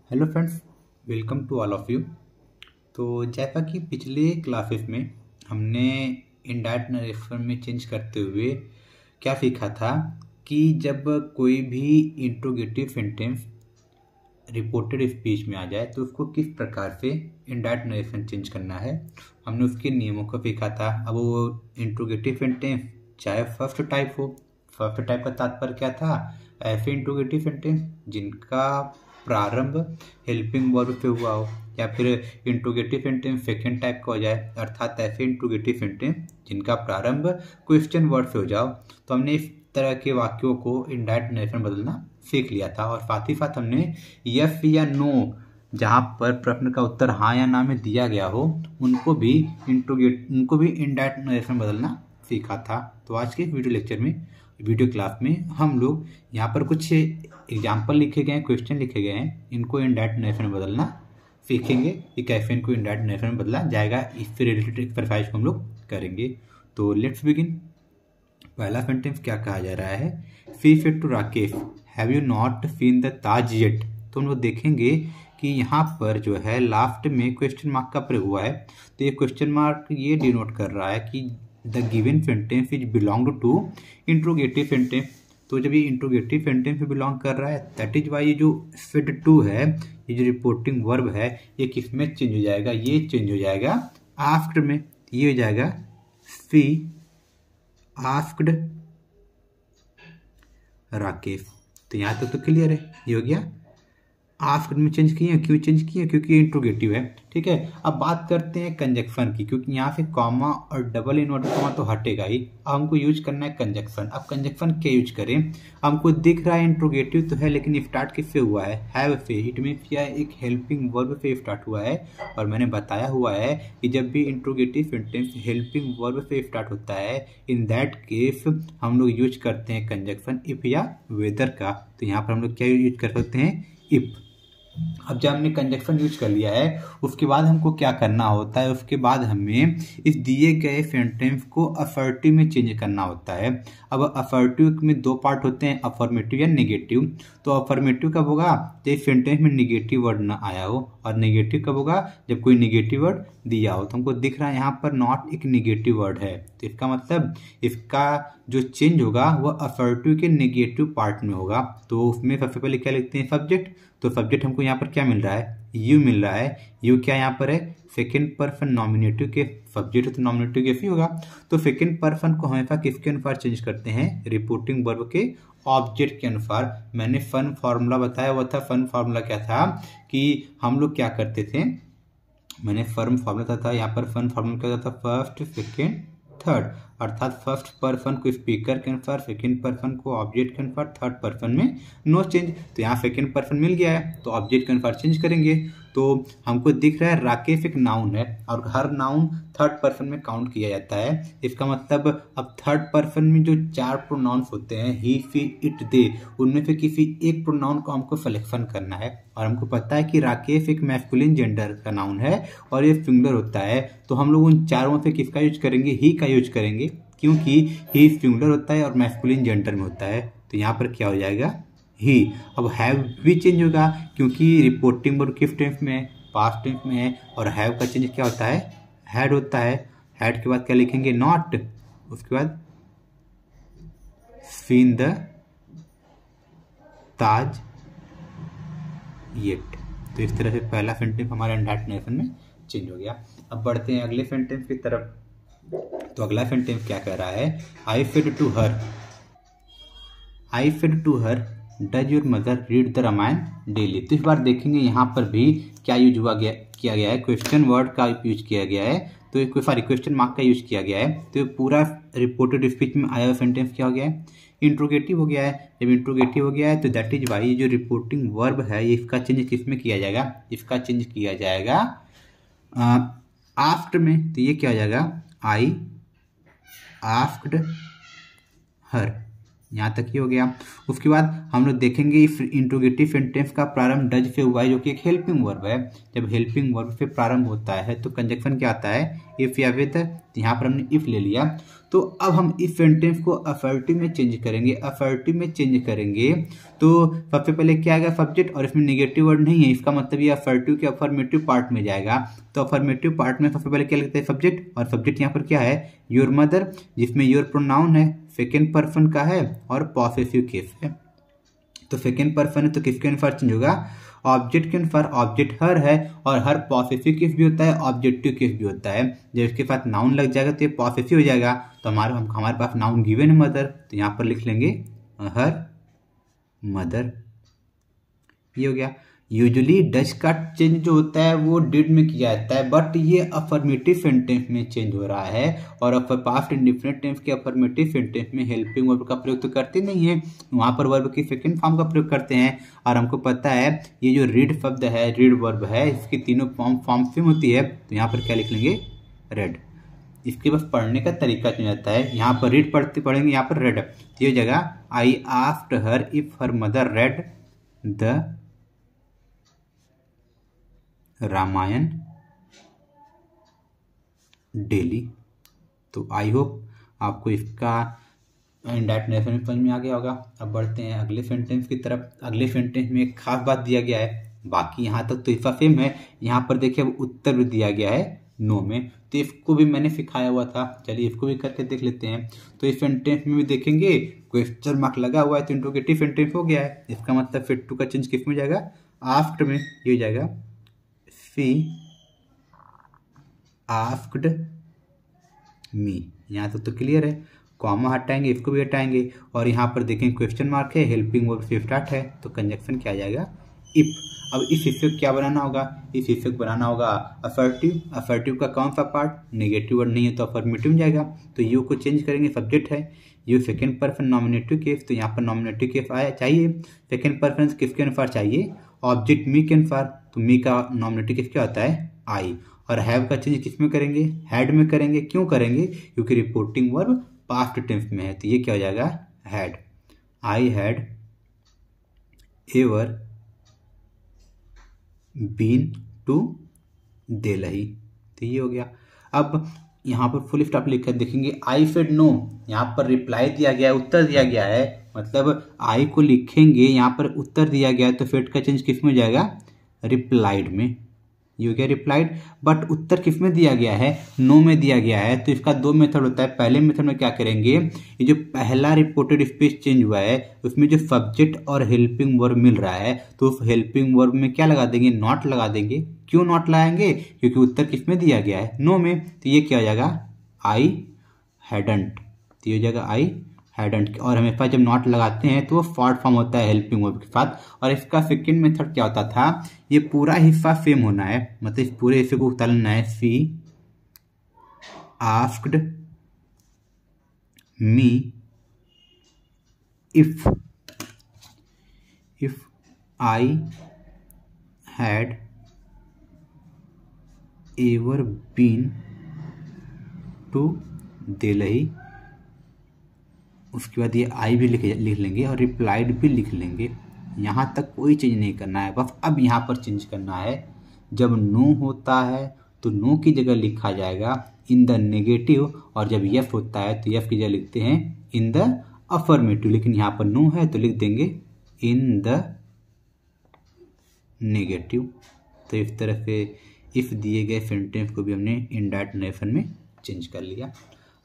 Hello friends, welcome to all of you. तो जैसा कि पिछले क्लासेस में हमने इनडायरेक्ट नरेशन में चेंज करते हुए क्या सीखा था कि जब कोई भी इंट्रोगेटिव सेंटेंस रिपोर्टेड स्पीच में आ जाए तो उसको किस प्रकार से इनडायरेक्ट नरेशन चेंज करना है, हमने उसके नियमों को सीखा था। अब वो इंट्रोगेटिव सेंटेंस चाहे फर्स्ट टाइप हो, फर्स्ट टाइप का तात्पर्य क्या था, ऐसे इंट्रोगेटिव सेंटेंस जिनका प्रारंभ हेल्पिंग वर्ब से हुआ हो, या फिर इंट्रोगेटिव सेंटेंस सेकेंड टाइप का हो जाए, अर्थात ऐसे इंट्रोगेटिव सेंटेंस जिनका प्रारंभ क्वेश्चन वर्ड से हो जाओ। तो हमने इस तरह के वाक्यों को इनडायरेक्ट नरेशन बदलना सीख लिया था, और साथ ही साथ हमने यस या नो जहाँ पर प्रश्न का उत्तर हाँ या ना में दिया गया हो उनको भी इनडायरेक्ट नरेशन बदलना सीखा था। तो आज के वीडियो लेक्चर में, वीडियो क्लास में हम लोग यहाँ पर कुछ एग्जाम्पल लिखे गए हैं, क्वेश्चन लिखे गए हैं, इनको इनडायरेक्ट नरेशन में बदलना सीखेंगे कि कैसे इनको इनडायरेक्ट नरेशन में बदला जाएगा। इससे रिलेटेड एक्सरसाइज को हम लोग करेंगे। तो लेट्स बिगिन। पहला सेंटेंस क्या कहा जा रहा है, she said to Rakesh have you not seen the Taj yet. तो हम लोग देखेंगे कि यहाँ पर जो है लास्ट में क्वेश्चन मार्क का प्रयोग हुआ है। तो ये क्वेश्चन मार्क ये डिनोट कर रहा है कि the given sentence is belong to interrogative sentence. तो जब ये इंट्रोगेटिव सेंटेंस में बिलोंग कर रहा है, दैट इज वाई ये जो सेड टू है, ये जो रिपोर्टिंग वर्ब है, ये किस में चेंज हो जाएगा, ये चेंज हो जाएगा आस्क्ड में। ये हो जाएगा सी आस्क्ड राकेश। तो यहाँ तक तो क्लियर है, ये हो गया। आस्क्ड में चेंज किए, क्यों चेंज किए, क्योंकि इंट्रोगेटिव है। ठीक है, अब बात करते हैं कंजक्शन की, क्योंकि यहाँ से कॉमा और डबल इन्वर्टेड कॉमा तो हटेगा ही। अब हमको यूज करना है कंजक्शन। अब कंजक्शन क्या यूज करें, हमको दिख रहा है इंट्रोगेटिव तो है, लेकिन स्टार्ट किससे हुआ है, हैव से। इट मीन्स क्या, एक हेल्पिंग वर्ब से स्टार्ट हुआ है। और मैंने बताया हुआ है कि जब भी इंट्रोगेटिव सेंटेंस हेल्पिंग वर्ब से स्टार्ट होता है, इन दैट केस हम लोग यूज करते हैं कंजक्शन इफ या वेदर का। तो यहाँ पर हम लोग क्या यूज कर सकते हैं, इफ। अब जब हमने कंजक्शन यूज कर लिया है, उसके बाद हमको क्या करना होता है, उसके बाद हमें इस दिए गए सेंटेंस को असर्टिव में चेंज करना होता है। अब असर्टिव में दो पार्ट होते हैं, अफर्मेटिव या नेगेटिव। तो अफर्मेटिव कब होगा, जब इस सेंटेंस में नेगेटिव वर्ड ना आया हो, और नेगेटिव कब होगा, जब कोई नेगेटिव वर्ड दिया हो। तो हमको दिख रहा है यहाँ पर नॉट एक नेगेटिव वर्ड है, तो इसका मतलब इसका जो चेंज होगा वह असर्टिव के नेगेटिव पार्ट में होगा। तो उसमें सबसे पहले क्या लिखते हैं, सब्जेक्ट। तो सब्जेक्ट हमको यहाँ पर क्या मिल रहा है, यू मिल रहा है। यू क्या यहाँ पर है, सेकेंड पर्सन नॉमिनेटिव के, सब्जेक्ट तो नॉमिनेटिव के ही होगा। तो सेकेंड पर्सन को हमेशा किसके अनुसार चेंज करते हैं, रिपोर्टिंग वर्ब के ऑब्जेक्ट के अनुसार। मैंने फन फार्मूला बताया हुआ था। फन फार्मूला क्या था कि हम लोग क्या करते थे, मैंने फर्म फार्मूला था यहाँ पर। फन फार्मूला क्या था, फर्स्ट सेकेंड थर्ड, अर्थात फर्स्ट पर्सन को स्पीकर के अनुसार, सेकेंड पर्सन को ऑब्जेक्ट के अनुसार, थर्ड पर्सन में नो चेंज। तो यहाँ सेकेंड पर्सन मिल गया है तो ऑब्जेक्ट के अनुसार चेंज करेंगे। तो हमको दिख रहा है राकेश एक नाउन है, और हर नाउन थर्ड पर्सन में काउंट किया जाता है। इसका मतलब अब थर्ड पर्सन में जो चार प्रोनाउंस होते हैं, ही सी इट दे, उनमें से किसी एक प्रोनाउन को हमको सिलेक्शन करना है। और हमको पता है कि राकेश एक मैस्कुलिन जेंडर का नाउन है और ये सिंगुलर होता है। तो हम लोग उन चारों से किसका यूज करेंगे, ही का यूज करेंगे, क्योंकि ही सिंगुलर होता है और मैस्कुलिन जेंडर में होता है। तो यहाँ पर क्या हो जाएगा, ही। अब हैव भी चेंज होगा, क्योंकि रिपोर्टिंग वर्ब किस टेंस में है, पास्ट टेंस में है, और हैव का चेंज क्या होता है, हैड होता है। हैड के बाद क्या लिखेंगे, नॉट। उसके बाद सीन द ताज येट। तो इस तरह से पहला सेंटेंस हमारे इनडायरेक्ट नरेशन में चेंज हो गया। अब बढ़ते हैं अगले सेंटेंस की तरफ। तो अगला सेंटेंस क्या कह रहा है, I said to her, I said to her does your mother read the Ramayana daily. तो इस बार देखेंगे यहाँ पर भी क्या यूज किया गया है, क्वेश्चन वर्ड का यूज किया गया है। तो सॉरी, क्वेश्चन मार्क का यूज किया गया है। तो पूरा रिपोर्टेड स्पीच में आया हुआ सेंटेंस क्या हो गया है, इंट्रोगेटिव हो गया है। जब इंट्रोगेटिव हो गया है तो दैट इज वाई जो रिपोर्टिंग वर्ब है, इसका चेंज किस में किया जाएगा, इसका चेंज किया जाएगा आस्क्ड में। तो ये क्या हो जाएगा, आई आस्क्ड हर। यहाँ तक ही हो गया। उसके बाद हम लोग देखेंगे इस इंट्रोगेटिव सेंटेंस का प्रारंभ डज से हुआ है, जो कि एक हेल्पिंग वर्ब है। जब हेल्पिंग वर्ब से प्रारंभ होता है तो कंजक्शन क्या आता है, इफ़ या विद, तो यहाँ पर हमने इफ़ ले लिया। तो अब हम इफ सेंटेंस को अफर्मेटिव में चेंज करेंगे। अफर्मेटिव में चेंज करेंगे तो सबसे पहले क्या आएगा, सब्जेक्ट, और इसमें नेगेटिव वर्ड नहीं है, इसका मतलब ये अफर्मेटिव के अफर्मेटिव पार्ट में जाएगा। तो अफर्मेटिव पार्ट में सबसे पहले क्या लिखते हैं, सब्जेक्ट, और सब्जेक्ट यहाँ पर क्या है, योर मदर, जिसमें योर प्रोनाउन है, सेकेंड पर्सन का है और पॉसेसिव केस है। तो सेकेंड पर्सन है तो किसके अनुसार चेंज होगा, ऑब्जेक्ट के अनुसार। ऑब्जेक्ट हर है और हर पॉसेसिव केस भी होता है, ऑब्जेक्टिव केस भी होता है। जब इसके साथ नाउन लग जाएगा तो ये पॉसेसिव हो जाएगा। तो हमारे पास नाउन गिवन है मदर, तो यहाँ पर लिख लेंगे हर मदर, ये हो गया। यूजुअली डच का चेंज जो होता है वो डिड में किया जाता है, बट ये अफर्मेटिव सेंटेंस में चेंज हो रहा है। और पास्ट इंडिफिनिट टेंस के अफर्मेटिव सेंटेंस में हेल्पिंग वर्ब का प्रयोग तो करते नहीं है, वहां पर वर्ब की सेकंड फॉर्म का प्रयोग करते हैं। और हमको पता है ये जो रीड शब्द है, रीड वर्ब है, इसकी तीनों फॉर्म सेम होती है। तो यहाँ पर क्या लिख लेंगे, रेड। इसके बस पढ़ने का तरीका चेंज जाता है, यहाँ पर रीड पढ़ेंगे, यहाँ पर रेड। ये जगह I asked her if her mother read the Ramayana daily. तो आई होप आपको इसका इनडायरेक्ट नेशन समझ में आ गया होगा। अब बढ़ते हैं अगले सेंटेंस की तरफ। अगले सेंटेंस में एक खास बात दिया गया है, बाकी यहाँ तक तो इसका सेम है। यहाँ पर देखिए अब उत्तर भी दिया गया है नो में, तो इसको भी मैंने सिखाया हुआ था, चलिए इसको भी करके देख लेते हैं। तो इस सेंटेंस में भी देखेंगे क्वेश्चन मार्क लगा हुआ है, तो इंट्रोगेटिव सेंटेंस हो गया है। इसका मतलब फिर टू का चेंज किस में जाएगा, आस्क्ड में। ये हो जाएगा शी आस्क्ड मी। यहाँ तक तो क्लियर है। कॉमा हटाएंगे, इसको भी हटाएंगे, और यहाँ पर देखेंगे क्वेश्चन मार्क है, हेल्पिंग वर्ब से स्टार्ट है, तो कंजक्शन क्या आ जाएगा, इफ। अब इस हिस्से को क्या बनाना होगा, इस हिस्से को बनाना होगा असर्टिव। असर्टिव का कौन सा पार्ट, नेगेटिव वर्ड नहीं है तो अफर्मेटिव में जाएगा। तो यू को चेंज करेंगे, सब्जेक्ट है, you second person nominative case, तो यहाँ पर नॉमिनेटिव केस आया चाहिए। सेकेंड पर्सन किसके अनुसार चाहिए, ऑब्जेक्ट मी के अनुसार, तो मी का नॉमिनेटिव केस क्या होता है, आई। और हैव का चेंज किस में करेंगे, हैड में करेंगे। क्यों करेंगे, क्योंकि रिपोर्टिंग वर्ब पास्ट टेंस में है, तो ये क्या हो जाएगा, had. I had ever been to Delhi, तो ये हो गया। अब यहाँ पर फुल स्टॉप लिखकर देखेंगे आई सेड नो, यहाँ पर रिप्लाई दिया गया है, उत्तर दिया गया है, मतलब आई को लिखेंगे, यहाँ पर उत्तर दिया गया है, तो फेड का चेंज किस में हो जाएगा, रिप्लाइड में। ये हो गया रिप्लाइड। बट उत्तर किस में दिया गया है, नो में दिया गया है। तो इसका दो मेथड होता है। पहले मेथड में क्या करेंगे, ये जो पहला रिपोर्टेड स्पीच चेंज हुआ है उसमें जो सब्जेक्ट और हेल्पिंग वर्ब मिल रहा है, तो उस हेल्पिंग वर्ब में क्या लगा देंगे, नॉट लगा देंगे। क्यों नॉट लगाएंगे, क्योंकि उत्तर किस में दिया गया है, नो में। तो ये क्या हो जाएगा, आई हैडंट, तो ये हो जाएगा आई हैडंट। और हमें पास जब नॉट लगाते हैं तो वो शॉर्ट फॉर्म होता है हेल्पिंग वर्ब के साथ। और इसका सेकंड मेथड क्या होता था, ये पूरा हिस्सा सेम होना है, मतलब इस पूरे हिस्से को उतारना है। She asked me if I had ever been to Delhi. उसके बाद ये आई भी लिख लेंगे और रिप्लाइड भी लिख लेंगे। यहाँ तक कोई चेंज नहीं करना है, बस अब यहाँ पर चेंज करना है। जब नो होता है तो नो की जगह लिखा जाएगा इन द नेगेटिव, और जब यस होता है तो यस की जगह लिखते हैं इन द अफर्मेटिव। लेकिन यहाँ पर नो है तो लिख देंगे इन द नेगेटिव। तो इस तरह से इस दिए गए सेंटेंस को भी हमने इनडायरेक्ट नेशन में चेंज कर लिया।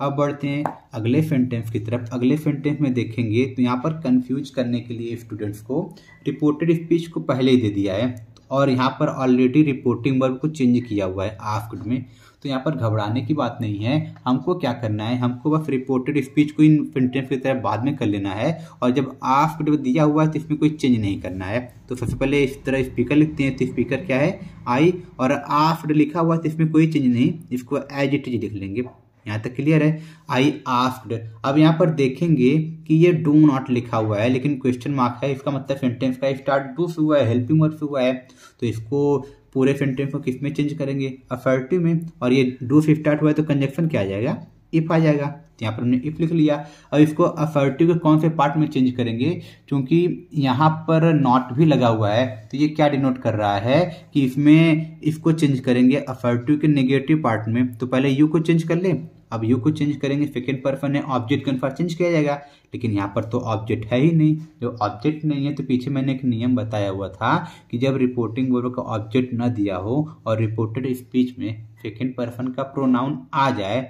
अब बढ़ते हैं अगले सेंटेंस की तरफ। अगले सेंटेंस में देखेंगे तो यहाँ पर कंफ्यूज करने के लिए स्टूडेंट्स को रिपोर्टेड स्पीच को पहले ही दे दिया है, और यहाँ पर ऑलरेडी रिपोर्टिंग वर्ब को चेंज किया हुआ है आस्क्ड में। तो यहाँ पर घबराने की बात नहीं है। हमको क्या करना है, हमको बस रिपोर्टेड स्पीच को इन सेंटेंस की तरफ बाद में कर लेना है, और जब आस्क्ड दिया हुआ है तो इसमें कोई चेंज नहीं करना है। तो सबसे पहले इस तरह स्पीकर लिखते हैं, तो स्पीकर क्या है, आई, और आस्क्ड लिखा हुआ है तो इसमें कोई चेंज नहीं, इसको एज इट इज लिख लेंगे। यहाँ तक क्लियर है, आई आस्क्ड। अब यहाँ पर देखेंगे कि ये डू नॉट लिखा हुआ है, लेकिन क्वेश्चन मार्क है, इसका मतलब सेंटेंस का स्टार्ट डू से हुआ है, हेल्पिंग वर्ब से हुआ है। तो इसको पूरे सेंटेंस को किस में चेंज करेंगे, असर्टिव में। और ये डू से स्टार्ट हुआ है तो कंजक्शन क्या आ जाएगा, इफ आ जाएगा। तो यहाँ पर हमने इफ लिख लिया। अब इसको अफर्टिव के कौन से पार्ट में चेंज करेंगे, क्योंकि यहाँ पर नॉट भी लगा हुआ है तो ये क्या डिनोट कर रहा है कि इसमें इसको चेंज करेंगे अफर्टिव के नेगेटिव पार्ट में। तो पहले यू को चेंज कर ले, अब यू को चेंज करेंगे सेकेंड पर्सन है, ऑब्जेक्ट के अनुसार चेंज किया जाएगा, लेकिन यहाँ पर तो ऑब्जेक्ट है ही नहीं। जो ऑब्जेक्ट नहीं है तो पीछे मैंने एक नियम बताया हुआ था कि जब रिपोर्टिंग वर्ब का ऑब्जेक्ट न दिया हो और रिपोर्टेड स्पीच में सेकेंड पर्सन का प्रोनाउन आ जाए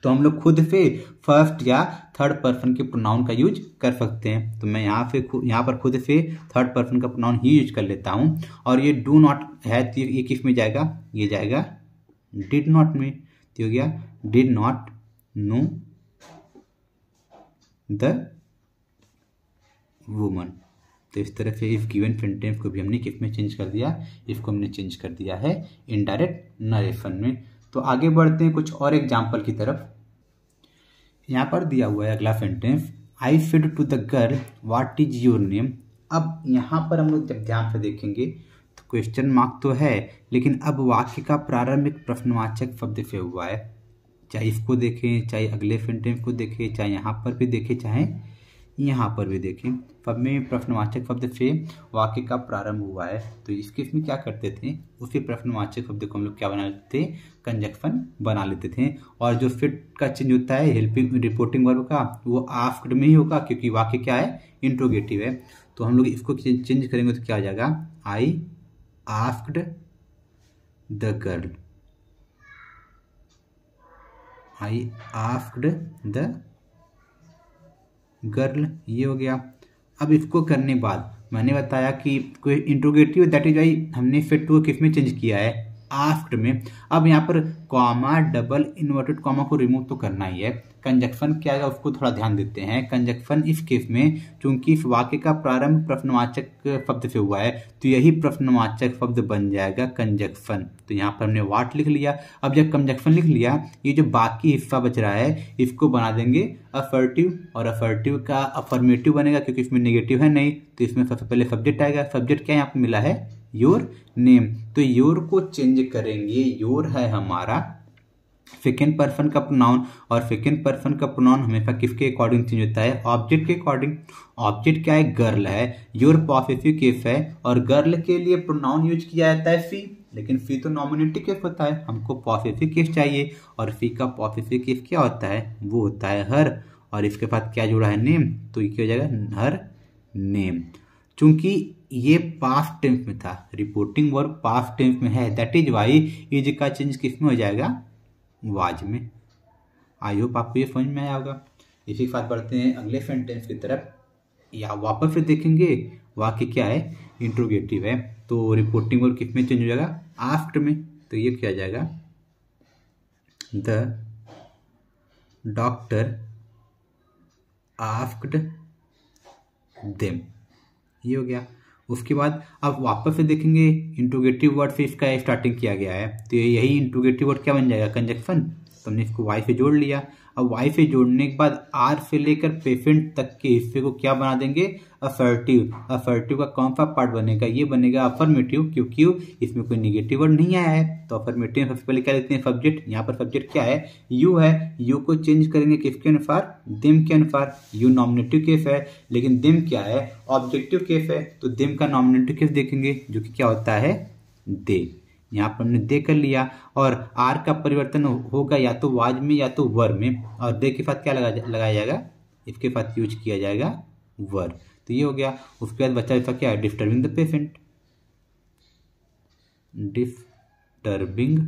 तो हम लोग खुद से फर्स्ट या थर्ड पर्सन के प्रोनाउन का यूज कर सकते हैं। तो मैं यहाँ पर खुद से थर्ड पर्सन का प्रोनाउन ही यूज कर लेता हूँ। और ये डू नॉट है तो ये किस में जाएगा, ये जाएगा डिड नॉट में। तो हो गया did not know the woman. तो इस तरह से इफ गिवन सेंटेंस को भी हमने किस में चेंज कर दिया, इसको हमने चेंज कर दिया है इनडायरेक्ट नरेशन में। तो आगे बढ़ते हैं कुछ और एग्जाम्पल की तरफ। यहाँ पर दिया हुआ है अगला sentence, I said to the girl what is your name. अब यहाँ पर हम लोग जब ध्यान से देखेंगे तो क्वेश्चन मार्क तो है, लेकिन अब वाक्य का प्रारंभिक प्रश्नवाचक शब्द से हुआ है। चाहे इसको देखें, चाहे अगले सेंटेंस को देखें, चाहे यहाँ पर भी देखें, चाहे यहाँ पर भी देखें, सब में प्रश्नवाचक शब्द से वाक्य का प्रारंभ हुआ है। तो इस केस में क्या करते थे, उसी प्रश्नवाचक शब्द को हम लोग क्या बना लेते थे, कंजक्शन बना लेते थे। और जो फिट का चेंज होता है हेल्पिंग रिपोर्टिंग वर्ब का, वो आस्क्ड में ही होगा क्योंकि वाक्य क्या है, इंट्रोगेटिव है। तो हम लोग इसको चेंज करेंगे तो क्या हो जाएगा, I asked the girl, I asked the girl, ये हो गया। अब इसको करने बाद मैंने बताया कि कोई इंट्रोगेटिव, दैट इज वाई हमने फिट को किस में चेंज किया है, आस्क्ड में। अब यहाँ पर कॉमा, डबल इन्वर्टेड कॉमा को रिमूव तो करना ही है। कंजक्शन क्या है उसको थोड़ा ध्यान देते हैं। कंजक्शन इस केस में चूंकि इस वाक्य का प्रारंभ प्रश्नवाचक शब्द से हुआ है तो यही प्रश्नवाचक शब्द बन जाएगा कंजक्शन। तो यहाँ पर हमने वाट लिख लिया। अब जब कंजक्शन लिख लिया, ये जो बाकी हिस्सा बच रहा है इसको बना देंगे अफर्टिव, और अफर्टिव का अफर्मेटिव बनेगा क्योंकि इसमें नेगेटिव है नहीं। तो इसमें सबसे पहले सब्जेक्ट आएगा। सब्जेक्ट क्या यहाँ पर मिला है, योर नेम। तो योर को चेंज करेंगे, योर है हमारा सेकेंड पर्सन का प्रोनाउन, और सेकेंड पर्सन का प्रोनाउन हमेशा किसके अकॉर्डिंग चेंज होता है, ऑब्जेक्ट के अकॉर्डिंग। ऑब्जेक्ट क्या है, गर्ल है, योर पॉसेसिव केस है, और गर्ल के लिए प्रोनाउन यूज किया जाता है सी, लेकिन सी तो नॉमिनेटिव केस होता है, हमको पॉसेसिव केस चाहिए। और सी का पॉसेसिव केस क्या होता है, वो होता है हर, और इसके बाद क्या जुड़ा है, नेम। तो ये क्या हो जाएगा, हर नेम। चूंकि ये पास्ट टेंस में था, रिपोर्टिंग वर्ब पास्ट टेंस में है, दैट इज वाई इज का चेंज किस में हो जाएगा, वाज में। आई होप आपको ये समझ में आया होगा। इसी के साथ बढ़ते हैं अगले सेंटेंस की तरफ। या वापस से देखेंगे वाक्य क्या है, इंट्रोगेटिव है, तो रिपोर्टिंग वर्ब किस में चेंज हो जाएगा, आस्क्ड में। तो ये क्या जाएगा, द डॉक्टर आस्क्ड देम, ये हो गया। उसके बाद अब वापस से देखेंगे इंट्रोगेटिव वर्ड से इसका स्टार्टिंग किया गया है, तो यही इंट्रोगेटिव वर्ड क्या बन जाएगा, कंजक्शन। तो हमने इसको वाई से जोड़ लिया। अब वाई से जोड़ने के बाद आर से लेकर पेशेंट तक के हिस्से को क्या बना देंगे, असर्टिव। असर्टिव का कौन सा पार्ट बनेगा, ये बनेगा अफर्मेटिव, क्योंकि इसमें कोई निगेटिव वर्ड नहीं आया है। तो अफर्मेटिव सबसे पहले क्या लेते हैं, सब्जेक्ट। यहाँ पर सब्जेक्ट क्या है, यू है। यू को चेंज करेंगे किसके अनुसार, देम के अनुसार। यू नॉमिनेटिव केस है, लेकिन देम क्या है, ऑब्जेक्टिव केस है। तो देम का नॉमिनेटिव केस देखेंगे जो कि क्या होता है, दे। यहाँ पर हमने दे कर लिया, और आर का परिवर्तन होगा या तो वाज में या तो वर में, और दे के साथ क्या लगाया जाएगा, इसके साथ यूज किया जाएगा वर। तो ये हो गया। उसके बाद बच्चा इसका क्या है, disturbing the patient, disturbing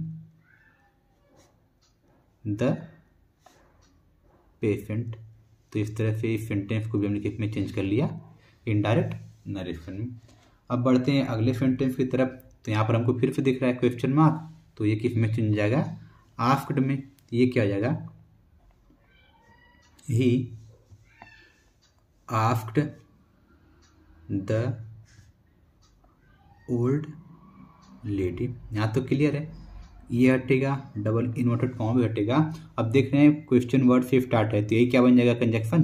the patient. तो इस तरह से इस सेंटेंस को भी हमने किस में चेंज कर लिया, इनडायरेक्ट नरेशन में। अब बढ़ते हैं अगले सेंटेंस की तरफ। तो यहाँ पर हमको फिर से दिख रहा है क्वेश्चन मार्क, तो ये किस में चेंज हो जाएगा, आस्क्ड में। ये क्या हो जाएगा, he asked the old lady. यहाँ तो क्लियर है, ये हटेगा, डबल इन्वर्टेड कॉमा भी हटेगा। अब देख रहे हैं क्वेश्चन वर्ड से स्टार्ट है, तो यही क्या बन जाएगा, कंजक्शन।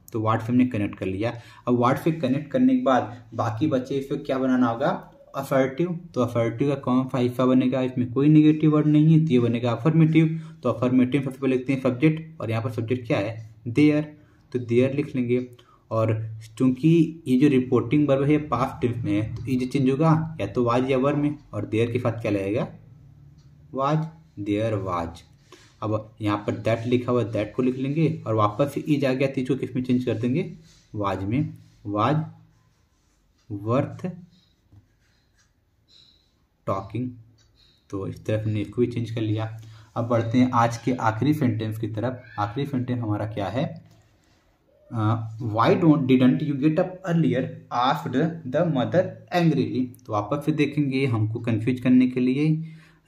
तो वर्ड से हमने कनेक्ट कर लिया। अब वर्ड से कनेक्ट करने के बाद बाकी बचे इसको क्या बनाना होगा, अफर्मेटिव, तो अफर्मेटिव का कौन सा हिस्सा बनेगा, इसमें कोई नेगेटिव वर्ड नहीं है तो ये बनेगा अफर्मेटिव। तो अफर्मेटिव सबसे पहले लिखते हैं सब्जेक्ट, और यहाँ पर सब्जेक्ट क्या है, देयर, तो देयर लिख लेंगे। और चूंकि ये जो रिपोर्टिंग वर्ब है पास्ट टेंस में है तो ये जो चेंज होगा या तो वाज या वर में, और देयर के साथ क्या लगेगा, वाज, देयर वाज। अब यहाँ पर दैट लिखा हुआ दैट को लिख लेंगे, और वापस से इज आ गया तो इसको किस में चेंज कर देंगे, वाज में, वाज वर्थ टॉकिंग। तो इस तरफ हमने इसको भी चेंज कर लिया। अब बढ़ते हैं आज के आखिरी सेंटेंस की तरफ। आखिरी सेंटेंस हमारा क्या है, Y didn't you get up earlier asked the mother angrily. तो वापस से देखेंगे, हमको कंफ्यूज करने के लिए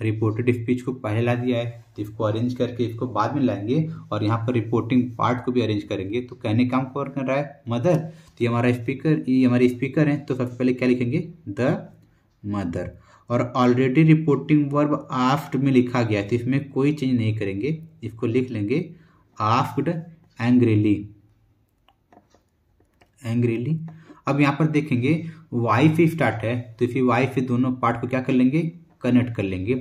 रिपोर्टेड स्पीच को पहले ला दिया है तो इसको अरेंज करके इसको बाद में लाएंगे, और यहाँ पर रिपोर्टिंग पार्ट को भी अरेंज करेंगे। तो कहने काम कौन कर रहा है, मदर, तो ये हमारा स्पीकर, ये हमारे स्पीकर हैं, तो सबसे पहले क्या लिखेंगे, द मदर। और ऑलरेडी रिपोर्टिंग वर्ब आस्क्ड में लिखा गया तो इसमें कोई चेंज नहीं करेंगे, इसको लिख लेंगे आस्क्ड एंग्रीली, एंग्रीली। अब यहाँ पर देखेंगे वाई से स्टार्ट है तो इसी वाई से दोनों पार्ट को क्या कर लेंगे, कनेक्ट कर लेंगे।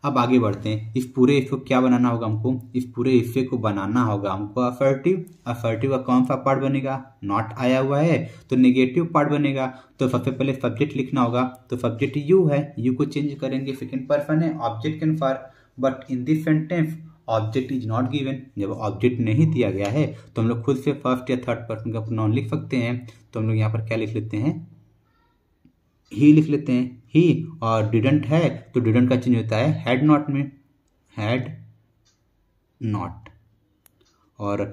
अब आगे बढ़ते हैं, इस पूरे इसको क्या बनाना होगा हमको, इस पूरे हिस्से को बनाना होगा हमको असर्टिव। असर्टिव का कौन सा पार्ट बनेगा, नॉट आया हुआ है तो नेगेटिव पार्ट बनेगा। तो सबसे पहले सब्जेक्ट लिखना होगा, तो सब्जेक्ट यू है, यू को चेंज करेंगे, सेकंड पर्सन है, object can for, but in this sentence object is not given. जब ऑब्जेक्ट नहीं दिया गया है तो हम लोग खुद से फर्स्ट या थर्ड पर्सन का प्रोनाउन लिख सकते हैं। तो हम लोग यहाँ पर क्या लिख लेते हैं, ही लिख लेते हैं, ही। और डिडंट है तो डिडंट का चेंज होता है हैड नॉट में, हैड नॉट। और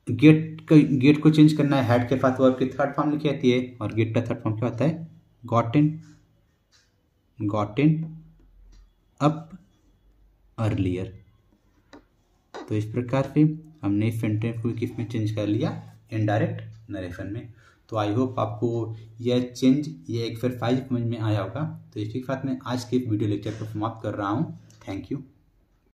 गेट को चेंज करना है, हैड के साथ वर्ब की थर्ड फॉर्म लिखी जाती है, और गेट का थर्ड फॉर्म क्या होता है, गॉटन, गॉटन अप अर्लियर। तो इस प्रकार से हमने इस सेंटेंस को किस में चेंज कर लिया, इनडायरेक्ट नरेशन में। तो आई होप आपको यह चेंज, ये एक्सरसाइज समझ में आया होगा। तो इसी के साथ मैं आज के वीडियो लेक्चर को समाप्त कर रहा हूँ। Thank you.